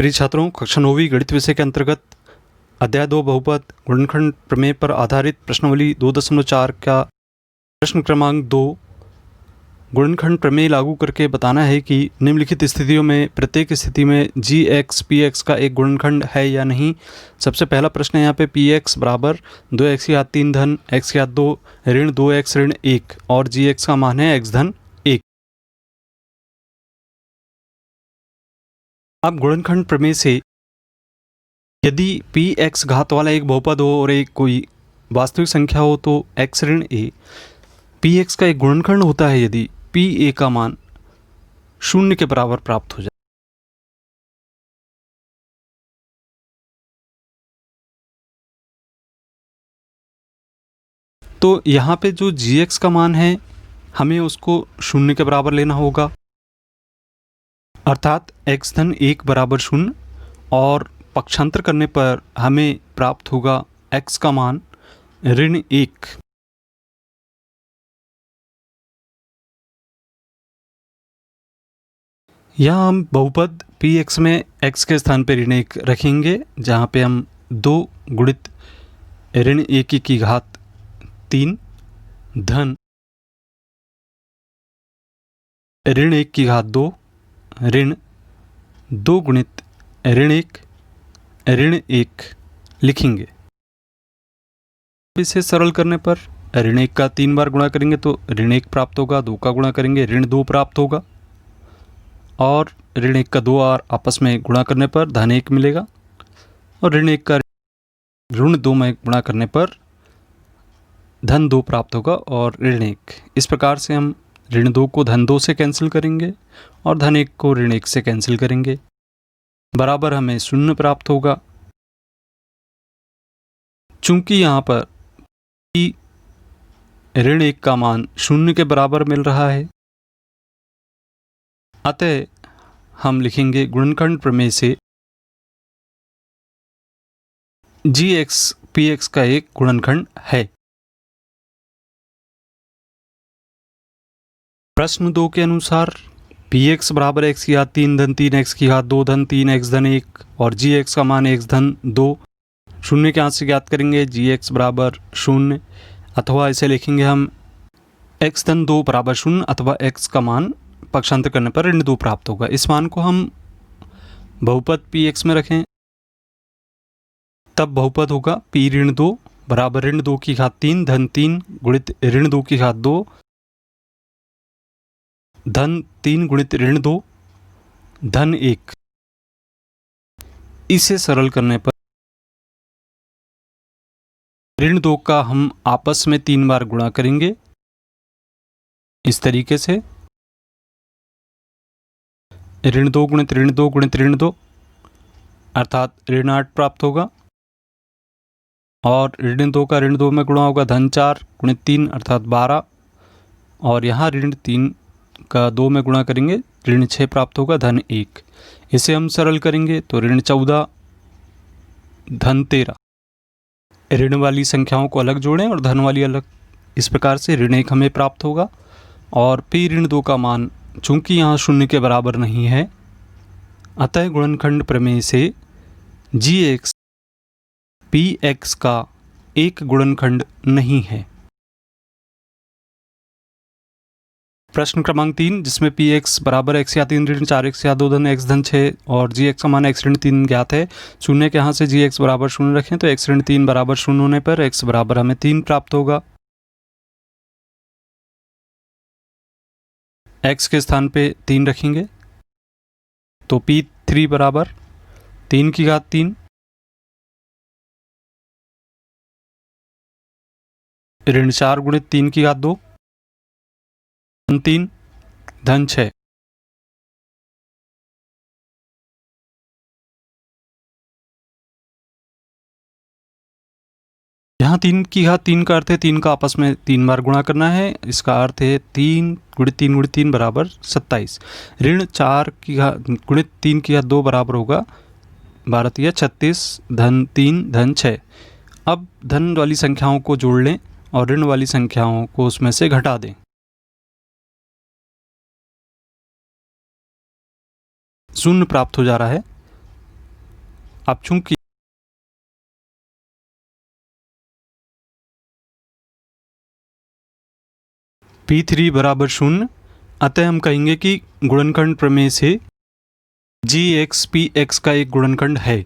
प्रिय छात्रों, कक्षा 9वीं गणित विषय के अंतर्गत अध्याय 2 बहुपद गुणनखंड प्रमेय पर आधारित प्रश्नावली 2.4 का प्रश्न क्रमांक 2 गुणनखंड प्रमेय लागू करके बताना है कि निम्नलिखित स्थितियों में प्रत्येक स्थिति में जी एक्स पी एक्स का एक गुणनखंड है या नहीं। सबसे पहला प्रश्न है यहाँ पे पी एक्स बराबर 2x की घात 3 धन x की घात 2 ऋण 2x ऋण 1 और जी एक्स का मान है x धन 1। अब गुणनखंड प्रमेय से यदि पी एक्स घात वाला एक बहुपद हो और एक कोई वास्तविक संख्या हो तो x ऋण a पी एक्स का एक गुणनखंड होता है यदि पी ए का मान 0 के बराबर प्राप्त हो जाए। तो यहाँ पे जो जी एक्स का मान है हमें उसको 0 के बराबर लेना होगा, अर्थात x धन 1 बराबर 0 और पक्षांतर करने पर हमें प्राप्त होगा x का मान ऋण 1। यहाँ हम बहुपद पी एक्स में x के स्थान पर ऋण 1 रखेंगे, जहाँ पे हम 2 गुणित ऋण 1 की घात 3 धन ऋण 1 की घात 2 ऋण 2 गुणित ऋण 1 लिखेंगे। इसे सरल करने पर ऋण 1 का 3 बार गुणा करेंगे तो ऋण 1 प्राप्त होगा, 2 का गुणा करेंगे ऋण 2 प्राप्त होगा और ऋण 1 का 2 बार आपस में गुणा करने पर धन 1 मिलेगा और ऋण 1 का ऋण 2 में गुणा करने पर धन 2 प्राप्त होगा और ऋण 1। इस प्रकार से हम ऋण 2 को धन 2 से कैंसिल करेंगे और धन 1 को ऋण 1 से कैंसिल करेंगे, बराबर हमें 0 प्राप्त होगा। चूंकि यहाँ पर ऋण 1 का मान 0 के बराबर मिल रहा है, अतः हम लिखेंगे गुणनखंड प्रमेय से जी एक्स पी एक्स का एक गुणनखंड है। प्रश्न 2 के अनुसार पी एक्स बराबर x की घात 3 धन 3 x की घात 2 धन 3 x धन 1 और जी एक्स का मान x धन 2 0 के हाथ से ज्ञात करेंगे। जी एक्स बराबर 0 अथवा इसे लिखेंगे हम x धन 2 बराबर 0 अथवा x का मान पक्षांतर करने पर ऋण 2 प्राप्त होगा। इस मान को हम बहुपद पी एक्स में रखें तब बहुपद होगा p ऋण 2 बराबर ऋण 2 की घात 3 धन 3 गुणित ऋण 2 की घात 2 धन 3 गुणित ऋण 2 धन 1। इसे सरल करने पर ऋण 2 का हम आपस में 3 बार गुणा करेंगे इस तरीके से ऋण 2 गुणित ऋण 2 गुणित ऋण 2 अर्थात ऋण 8 प्राप्त होगा और ऋण 2 का ऋण 2 में गुणा होगा धन 4 गुणित 3 अर्थात 12 और यहाँ ऋण 3 का 2 में गुणा करेंगे ऋण 6 प्राप्त होगा धन 1। इसे हम सरल करेंगे तो ऋण 14 धन 13। ऋण वाली संख्याओं को अलग जोड़ें और धन वाली अलग, इस प्रकार से ऋण 1 हमें प्राप्त होगा और पी ऋण 2 का मान चूंकि यहाँ 0 के बराबर नहीं है, अतः गुणनखंड प्रमेय से जी एक्स पी एक्स का एक गुणनखंड नहीं है। प्रश्न क्रमांक 3 जिसमें पी एक्स बराबर x या 3 ऋण 4x या 2 धन x धन 6 और जी एक्स का मान x ऋण 3 ज्ञात है। 0 के यहाँ से जी एक्स बराबर 0 रखें तो x ऋण 3 बराबर 0 होने पर x बराबर हमें 3 प्राप्त होगा। x के स्थान पे 3 रखेंगे तो p3 बराबर 3 की घात 3 ऋण 4 गुणित 3 की घात 2 धन 3 धन 6। यहाँ 3 की घात 3 का अर्थ है 3 का आपस में 3 बार गुणा करना है। इसका अर्थ है 3 गुणित 3 गुणित 3 बराबर 27। ऋण 4 की घात गुणित 3 की घात 2 बराबर होगा 12 या 36 धन 3 धन 6। अब धन वाली संख्याओं को जोड़ लें और ऋण वाली संख्याओं को उसमें से घटा दें। 0 प्राप्त हो जा रहा है अब चूंकि P3 बराबर 0, अतः हम कहेंगे कि गुणनखंड प्रमेय से GX Px का एक गुणनखंड है।